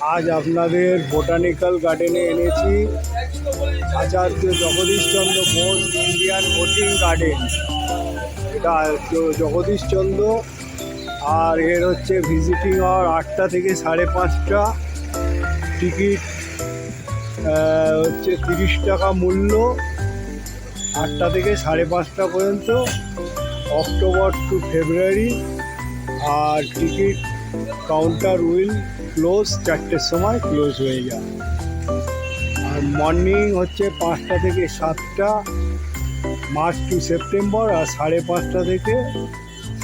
আজ আপনাদের বোটানিক্যাল গার্ডেনে এনেছি Acharya Jagadishchandra Bose Indian botanic garden. এটা জগদীশচন্দ্র, আর এর হচ্ছে ভিজিটিং আওয়ার 8টা থেকে 5:30। টিকিট হচ্ছে 30 টাকা মূল্য, 8টা থেকে 5:30 পর্যন্ত, অক্টোবর টু ফেব্রুয়ারি। আর টিকিট কাউন্টার উইল ক্লোজ 4টের সময় ক্লোজ হয়ে যায়। আর মর্নিং হচ্ছে 5টা থেকে 7টা, মার্চ টু সেপ্টেম্বর। আর 5:30 থেকে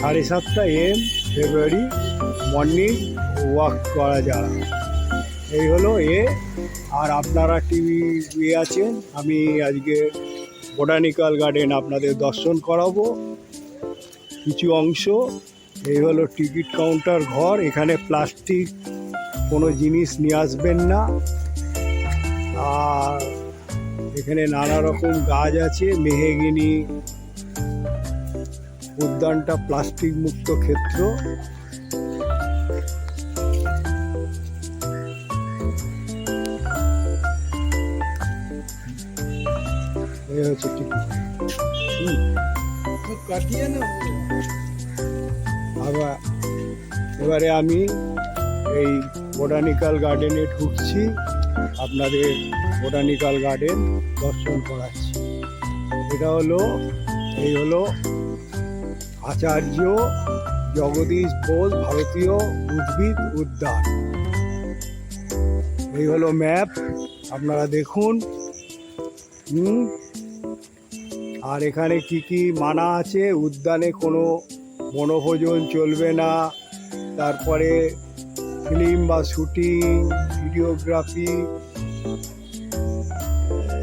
7:30 AM ফেব্রুয়ারি মর্নিং ওয়াক করা যায়। এই হলো আর আপনারা টিভি আছেন, আমি আজকে বোটানিক্যাল গার্ডেন আপনাদের দর্শন করাবো কিছু অংশ। এই হলো টিকিট কাউন্টার ঘর। এখানে প্লাস্টিক কোনো জিনিস নিয়ে আসবেন না। আর এখানে নানা রকম গাছ আছে। মেহগিনি উদ্যানটা প্লাস্টিক মুক্ত ক্ষেত্র। এই হচ্ছে টিকিট। এবারে আমি এই বোটানিক্যাল গার্ডেনে ঢুকছি, আপনাদের বোটানিক্যাল গার্ডেন দর্শন করাচ্ছি। এই হলো আচার্য জগদীশ বোস ভারতীয় উদ্ভিদ উদ্যান। এই হলো ম্যাপ, আপনারা দেখুন। আর এখানে কি কি মানা আছে: উদ্যানে কোনো বনভোজন চলবে না, তারপরে ফিল্ম বা শুটিং, ভিডিওগ্রাফি,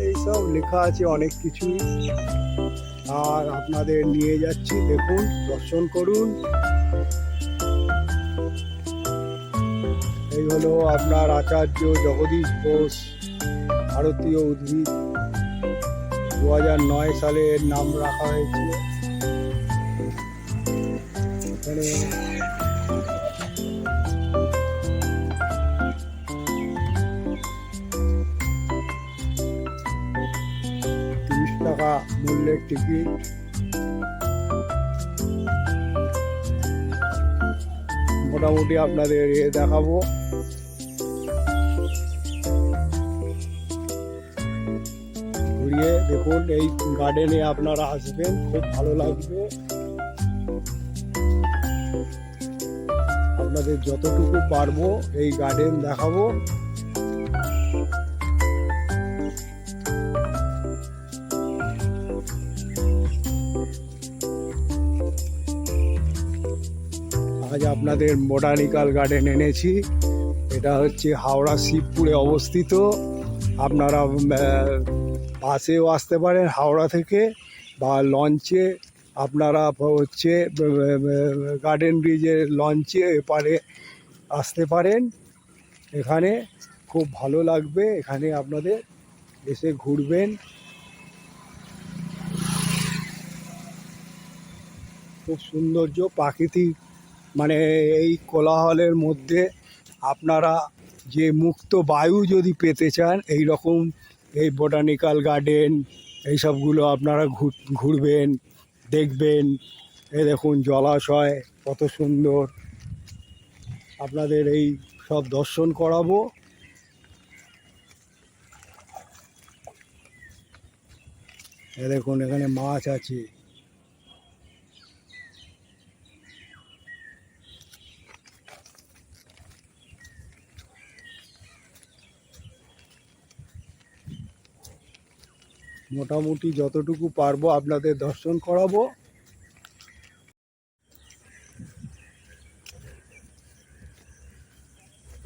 এইসব লেখা আছে অনেক কিছুই। আর আপনাদের নিয়ে যাচ্ছি, দেখুন, দর্শন করুন। এই হলো আপনার আচার্য জগদীশ বোস ভারতীয় উদ্ভিদ, 2009 সালে নাম রাখা হয়েছিল। এখানে টাকা মূল্যের টিকিট। মোটামুটি আপনাদের দেখাবো। ঘুরিয়ে দেখুন, এই গার্ডেনে আপনারা আসবেন, খুব ভালো লাগবে। আপনাদের যতটুকু পারবো এই গার্ডেন দেখাবো। আজ আপনাদের বোটানিক্যাল গার্ডেন এনেছি। এটা হচ্ছে হাওড়া শিবপুরে অবস্থিত। আপনারা বাসেও আসতে পারেন হাওড়া থেকে, বা লঞ্চে আপনারা হচ্ছে গার্ডেন ব্রিজের লঞ্চে এপারে আসতে পারেন। এখানে খুব ভালো লাগবে, এখানে আপনাদের এসে ঘুরবেন। খুব সৌন্দর্য প্রাকৃতিক, মানে এই কোলাহলের মধ্যে আপনারা যে মুক্ত বায়ু যদি পেতে চান, এই রকম এই বোটানিক্যাল গার্ডেন এইসবগুলো আপনারা ঘুরবেন, দেখবেন। এই দেখুন জলাশয় কত সুন্দর, আপনাদের এই সব দর্শন করাবো। এই দেখুন এখানে মাছ আছে। মোটামুটি যতটুকু পারবো আপনাদের দর্শন করাবো।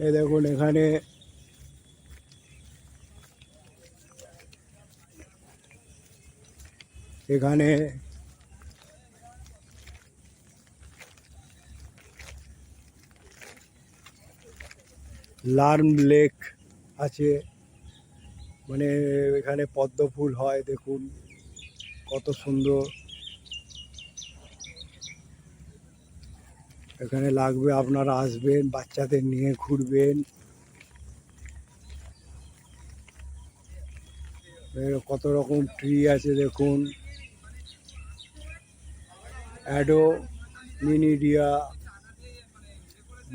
এই দেখুন এখানে লার্ম লেক আছে, মানে এখানে পদ্ম ফুল হয়, দেখুন কত সুন্দর। এখানে লাগবে, আপনারা আসবেন, বাচ্চাদের নিয়ে ঘুরবেন। কত রকম ট্রি আছে দেখুন, অ্যাডো মিনিডিয়া,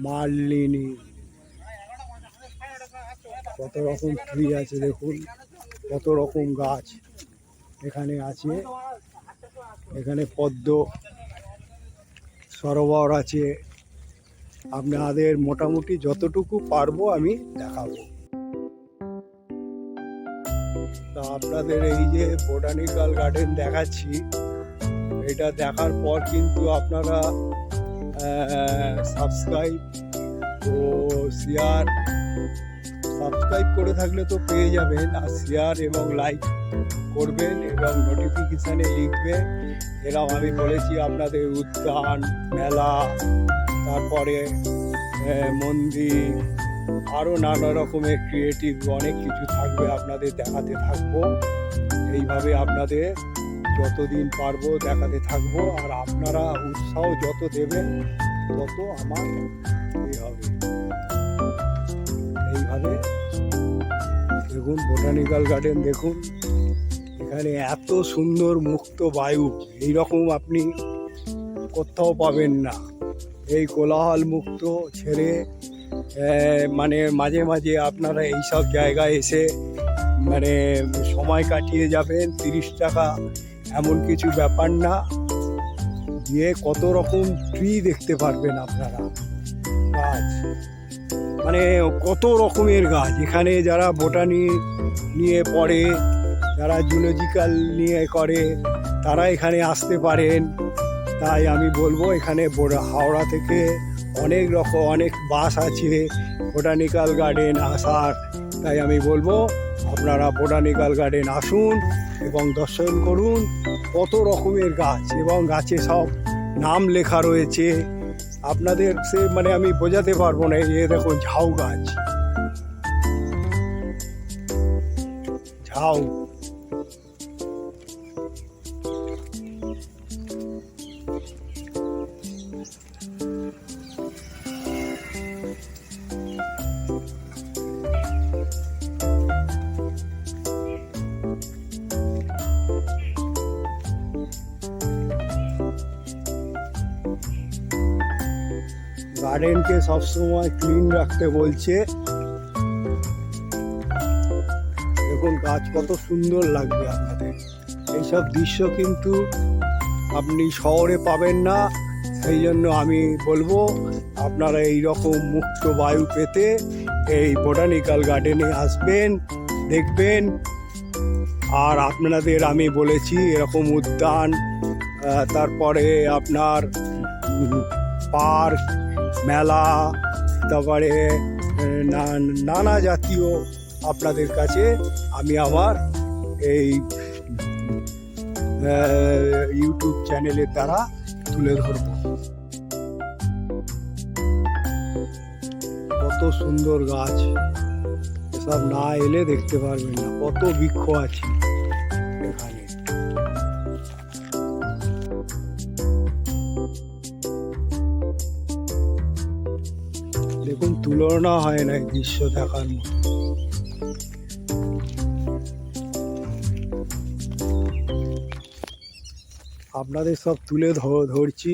মার্লিনি, কত রকম ট্রি আছে দেখুন, কত রকম গাছ এখানে আছে। এখানে পদ্ম সরোবর আছে। আপনাদের মোটামুটি যতটুকু পারবো আমি দেখাবো। তা আপনাদের এই যে বোটানিক্যাল গার্ডেন দেখাচ্ছি, এটা দেখার পর কিন্তু আপনারা সাবস্ক্রাইব ও শেয়ার, সাবস্ক্রাইব করে থাকলে তো পেয়ে যাবেন, আর শেয়ার এবং লাইক করবেন এবং নোটিফিকেশানে লিখবেন। এরকম আমি বলেছি আপনাদের উদ্যান, মেলা, তারপরে মন্দির, আরও নানা রকমের ক্রিয়েটিভ অনেক কিছু থাকবে, আপনাদের দেখাতে থাকবো। এইভাবে আপনাদের যতদিন পারবো দেখাতে থাকবো, আর আপনারা উৎসাহ যত দেবেন তত আমার হবে। এইভাবে দেখুন বোটানিক্যাল গার্ডেন দেখুন, এখানে এত সুন্দর মুক্ত বায়ু এইরকম আপনি কোথাও পাবেন না। এই কোলাহল মুক্ত ছেড়ে মানে মাঝে মাঝে আপনারা এইসব জায়গায় এসে মানে সময় কাটিয়ে যাবেন। 30 টাকা এমন কিছু ব্যাপার না, দিয়ে কত রকম ট্রি দেখতে পারবেন আপনারা, গাছ মানে কত রকমের গাছ। এখানে যারা বোটানি নিয়ে পড়ে, যারা জুলজিক্যাল নিয়ে করে, তারা এখানে আসতে পারেন। তাই আমি বলবো এখানে হাওড়া থেকে অনেক বাস আছে বোটানিক্যাল গার্ডেন আসার। তাই আমি বলবো আপনারা বোটানিক্যাল গার্ডেন আসুন এবং দর্শন করুন। কত রকমের গাছ এবং গাছে সব নাম লেখা রয়েছে, আপনাদের সে মানে আমি বোঝাতে পারবো না। এই দেখুন ঝাউ গাছ, ঝাউ, গার্ডেনকে সবসময় ক্লিন রাখতে বলছে। দেখুন গাছ কত সুন্দর লাগবে আপনাদের। এইসব দৃশ্য কিন্তু আপনি শহরে পাবেন না। সেই জন্য আমি বলবো আপনারা এই রকম মুক্ত বায়ু পেতে এই বোটানিক্যাল গার্ডেনে আসবেন, দেখবেন। আর আপনাদের আমি বলেছি এরকম উদ্যান, তারপরে আপনার পার্ক, মেলা, তারপরে নানা জাতীয় আপনাদের কাছে আমি আমার এই ইউটিউব চ্যানেলের দ্বারা তুলে ধরব। কত সুন্দর গাছ, এসব না এলে দেখতে পারবেন না। কত বৃক্ষ আছে এখানে। দেখুন তুলনা হয় না এই দৃশ্য দেখার মতো। আপনাদের সব তুলে ধরছি।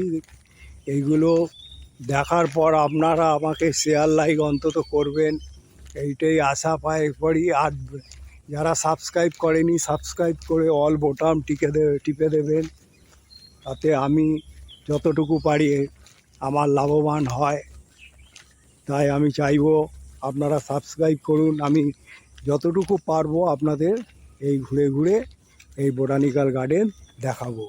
এইগুলো দেখার পর আপনারা আমাকে শেয়ার লাইক অন্তত করবেন, এইটাই আশা পাই করি। আর যারা সাবস্ক্রাইব করেনি সাবস্ক্রাইব করে অল বোতাম টিপে দেবেন, তাতে আমি যতটুকু পারি আমার লাভবান হয়। তাই আমি চাইবো আপনারা সাবস্ক্রাইব করুন। আমি যতটুকু পারবো আপনাদের এই ঘুরে ঘুরে এই বোটানিক্যাল গার্ডেন দেখাবো।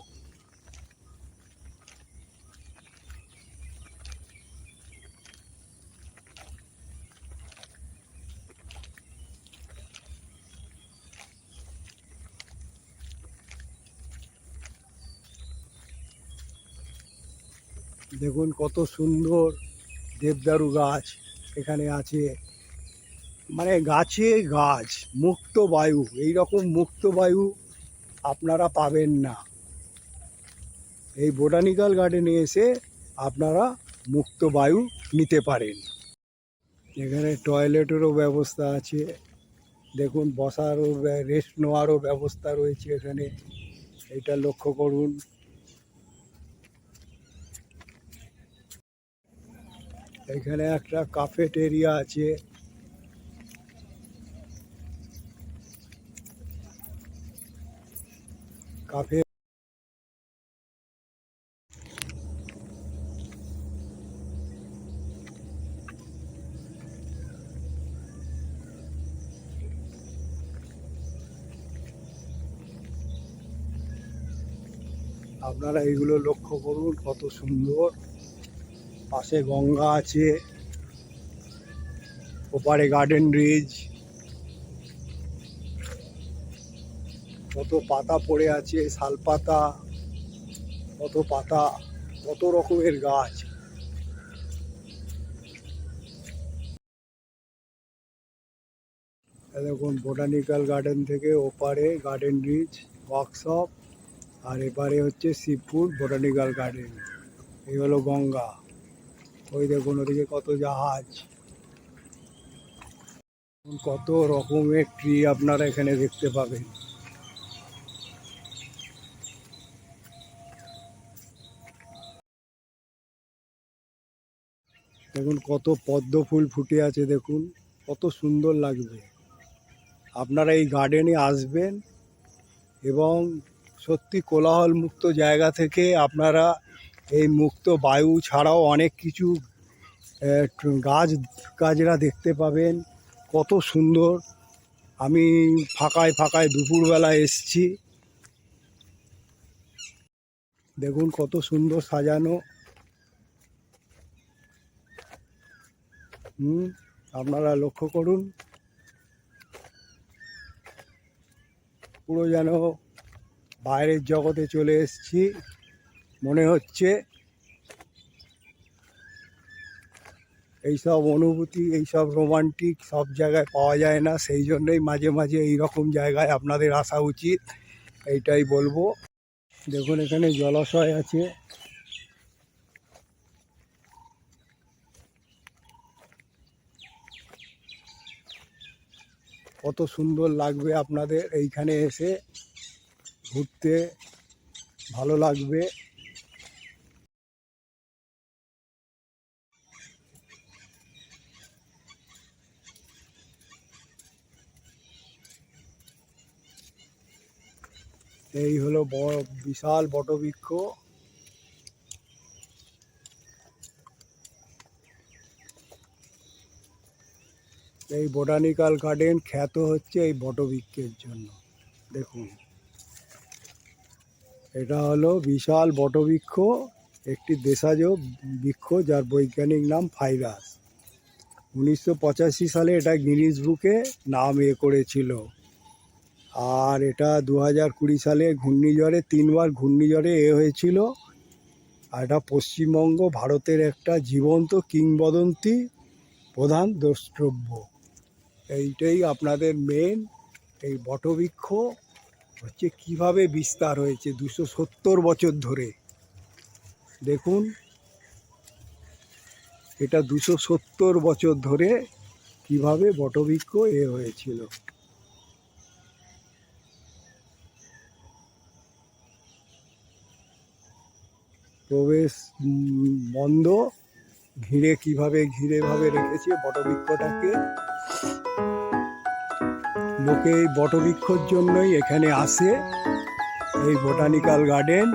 দেখুন কত সুন্দর দেবদারু গাছ এখানে আছে। মানে গাছে গাছ, মুক্ত বায়ু, এই রকম মুক্ত বায়ু আপনারা পাবেন না। এই বোটানিক্যাল গার্ডেনে এসে আপনারা মুক্ত বায়ু নিতে পারেন। এখানে টয়লেটেরও ব্যবস্থা আছে। দেখুন বসারও রেস্ট নেওয়ারও ব্যবস্থা রয়েছে এখানে, এটা লক্ষ্য করুন। এখানে একটা ক্যাফেটেরিয়া আছে, কাফে। আপনারা এইগুলো লক্ষ্য করুন, কত সুন্দর। পাশে গঙ্গা আছে, ওপারে গার্ডেন রিচ, কত পাতা পড়ে আছে, শাল পাতা, কত পাতা, কত রকমের গাছ। দেখুন বোটানিক্যাল গার্ডেন থেকে ওপারে গার্ডেন রিচ ওয়ার্কশপ, আর এপারে হচ্ছে শিবপুর বোটানিক্যাল গার্ডেন। এই হলো গঙ্গা। ওই দেখুন ওদিকে কত জাহাজ, কত রকমের ট্রি আপনারা এখানে দেখতে পাবেন। দেখুন কত পদ্ম ফুল ফুটে আছে, দেখুন কত সুন্দর লাগবে। আপনারা এই গার্ডেনে আসবেন এবং সত্যি কোলাহল মুক্ত জায়গা থেকে আপনারা এই মুক্ত বায়ু ছাড়াও অনেক কিছু গাছ গাছরা দেখতে পাবেন। কত সুন্দর। আমি ফাঁকায় ফাঁকায় দুপুরবেলা এসছি, দেখুন কত সুন্দর সাজানো। আপনারা লক্ষ্য করুন, পুরো যেন বাইরের জগতে চলে এসেছি মনে হচ্ছে। এইসব অনুভূতি, এইসব রোমান্টিক সব জায়গায় পাওয়া যায় না, সেই জন্যই মাঝে মাঝে এইরকম জায়গায় আপনাদের আসা উচিত, এইটাই বলবো। দেখুন এখানে জলাশয় আছে, কত সুন্দর লাগবে আপনাদের এইখানে এসে ঘুরতে, ভালো লাগবে। এই হলো বড় বিশাল বটবৃক্ষ। এই বোটানিক্যাল গার্ডেন খ্যাত হচ্ছে এই বটবৃক্ষের জন্য। দেখুন এটা হলো বিশাল বটবৃক্ষ, একটি দেশজ বৃক্ষ যার বৈজ্ঞানিক নাম ফাইরাস। 1985 সালে এটা গিনিস বুকে নাম করেছিল। আর এটা 2020 সালে ঘূর্ণিঝড়ে 3বার ঘূর্ণিঝড়ে হয়েছিল। আর এটা পশ্চিমবঙ্গ ভারতের একটা জীবন্ত কিংবদন্তি, প্রধান দ্রষ্টব্য। এইটাই আপনাদের মেন। এই বটবৃক্ষ হচ্ছে কিভাবে বিস্তার হয়েছে 270 বছর ধরে। দেখুন এটা 270 বছর ধরে কিভাবে বটবৃক্ষ হয়েছিল। প্রবেশ বন্ধ, ঘিরে ভাবে রেখেছে বটবৃক্ষটাকে। লোকে এই বটবৃক্ষর জন্যই এখানে আসে। এই বোটানিক্যাল গার্ডেন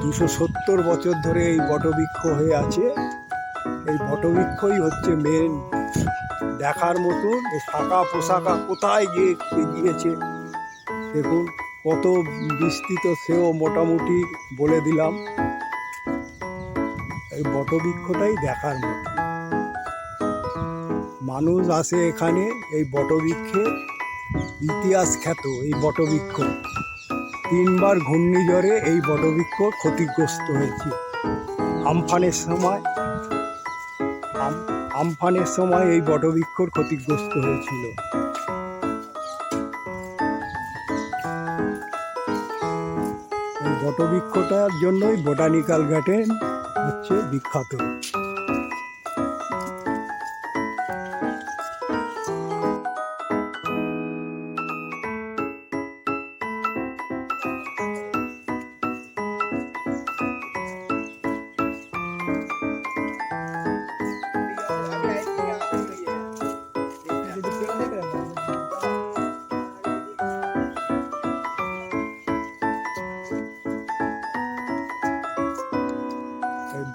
270 বছর ধরে এই বটবৃক্ষ হয়ে আছে। এই বটবৃক্ষই হচ্ছে মেন দেখার মতন। এই শাখা পোশাকা কোথায় গিয়েছে দেখুন, কত বিস্তৃত সেও মোটামুটি বলে দিলাম। এই বটবৃক্ষটাই দেখার মতো। মানুষ আসে এখানে এই বটবৃক্ষে, ইতিহাস খ্যাত এই বটবৃক্ষ। 3বার ঘূর্ণিঝড়ে এই বটবৃক্ষ ক্ষতিগ্রস্ত হয়েছে। আমফানের সময় এই বটবৃক্ষর ক্ষতিগ্রস্ত হয়েছিল। এই বটবৃক্ষটার জন্যই বোটানিক্যাল গার্ডেন হচ্ছে বিখ্যাত।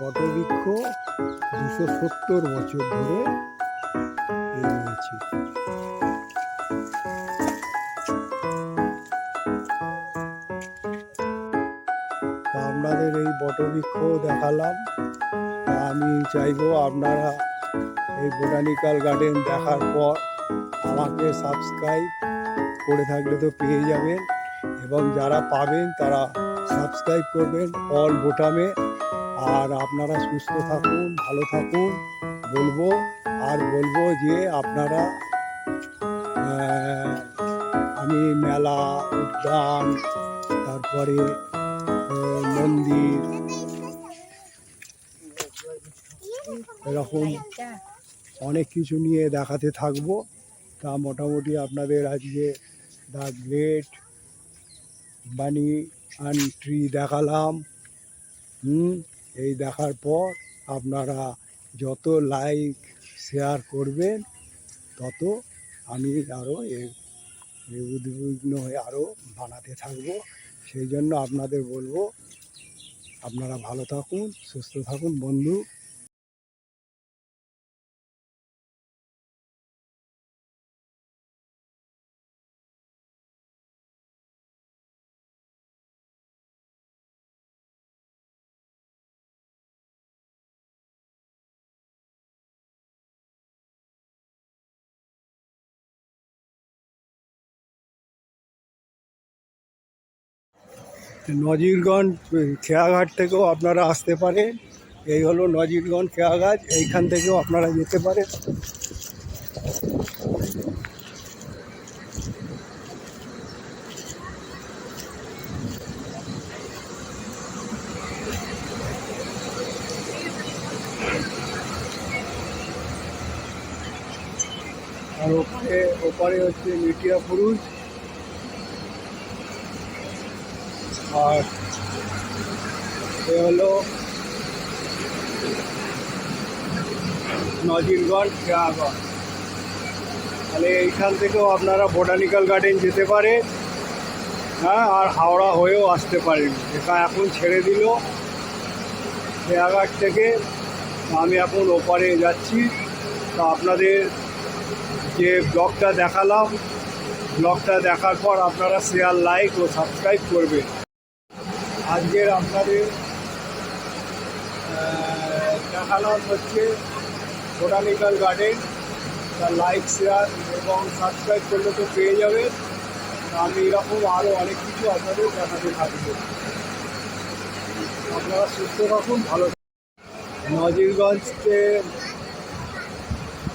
বটবৃক্ষ 270 বছর ধরে রয়েছে। আপনাদের এই বটবৃক্ষ দেখালাম। আমি চাইবো আপনারা এই বোটানিক্যাল গার্ডেন দেখার পর আমাকে সাবস্ক্রাইব করে থাকলে তো পেয়ে যাবেন, এবং যারা পাবেন তারা সাবস্ক্রাইব করবেন অল বোটামে। আর আপনারা সুস্থ থাকুন, ভালো থাকুন বলবো। আর বলবো যে আপনারা আমি মেলা, উদ্যান, তারপরে মন্দির, এরকম অনেক কিছু নিয়ে দেখাতে থাকবো। তা মোটামুটি আপনাদের আজকে দ্য গ্রেট বানিয়ান ট্রি দেখালাম। এই দেখার পর আপনারা যত লাইক শেয়ার করবেন তত আমি আরও উদ্বিগ্ন হয়ে আরও বানাতে থাকবো। সেই জন্য আপনাদের বলবো আপনারা ভালো থাকুন, সুস্থ থাকুন বন্ধু। নজিরগঞ্জ খেয়াঘাট থেকেও আপনারা আসতে পারেন। এই হলো নজিরগঞ্জ খেয়াঘাট, এইখান থেকেও আপনারা যেতে পারেন। আর ওপারে হচ্ছে মেটিয়া পুরুষ। আর এ হলো নজিরগঞ্জ খেয়াঘাট। তাহলে এইখান থেকেও আপনারা বোটানিক্যাল গার্ডেন যেতে পারেন। হ্যাঁ, আর হাওড়া হয়েও আসতে পারেন। এটা এখন ছেড়ে দিল খেয়াঘাট থেকে। আমি এখন ওপারে যাচ্ছি। তো আপনাদের যে ব্লগটা দেখালাম, ব্লগটা দেখার পর আপনারা শেয়ার, লাইক ও সাবস্ক্রাইব করবেন। আজকের আপনাদের দেখালাম হচ্ছে বোটানিক্যাল গার্ডেন। তার লাইক, শেয়ার এবং সাবস্ক্রাইব করলে তো পেয়ে যাবেন। আমি এরকম আরও অনেক কিছু আপনাদের দেখাতে থাকবো। আপনারা সুস্থ থাকুন, ভালো থাকুন। নজিরগঞ্জকে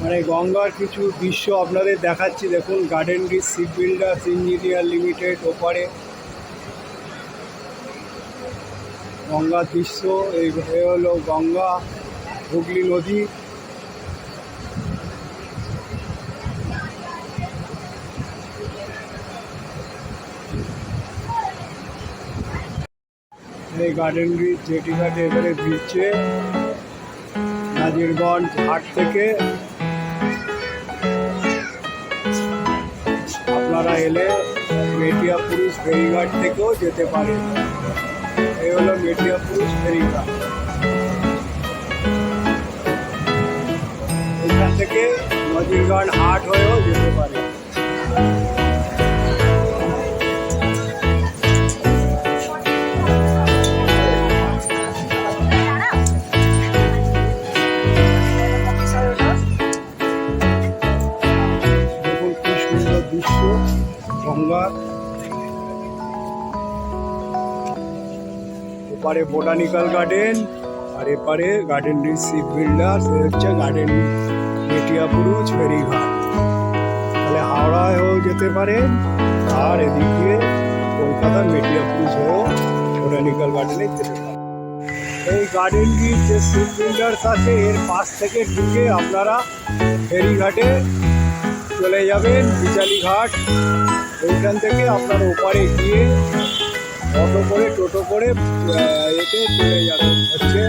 মানে গঙ্গার কিছু দৃশ্য আপনাদের দেখাচ্ছি। দেখুন, Garden Reach Ship Builders Engineer Limited ওপারে গঙ্গার দৃশ্য। এই হলো গঙ্গা, হুগলি নদী। এই গার্ডেন রিচ জেটি ঘাটে এবারে ভিড়ছে নাজিরগঞ্জ ঘাট থেকে। আপনারা এলে মেটিয়া পুরুষ ফেরিঘাট থেকেও যেতে পারেন। এই হলো মেটিয়া পুরুষ ফেরিঘাট। এখান থেকে নজিরগঞ্জ হাট হয়েও যেতে পারে। দেখুন কি সুন্দর দৃশ্য গঙ্গার। ওপারে বোটানিক্যাল গার্ডেন আর এপারে গার্ডেন রিচ শিপ বিল্ডার্স। হচ্ছে গার্ডেন মেটিয়া পুরুষ ফেরিঘাট। তাহলে হাওড়ায়ও যেতে পারেন, আর এদিকে কলকাতা মেটিয়া পুরুষ হয়েও বোটানিক্যাল গার্ডেনে যেতে পারেন। এই গার্ডেন রিচ যে শিপ বিল্ডার্স আছে এর পাশ থেকে ঢুকে আপনারা ফেরিঘাটে চলে যাবেন, বিচালি ঘাট। ওইখান থেকে আপনারা ওপারে গিয়ে অটো করে, টোটো করে এতে চলে যাবেন হচ্ছে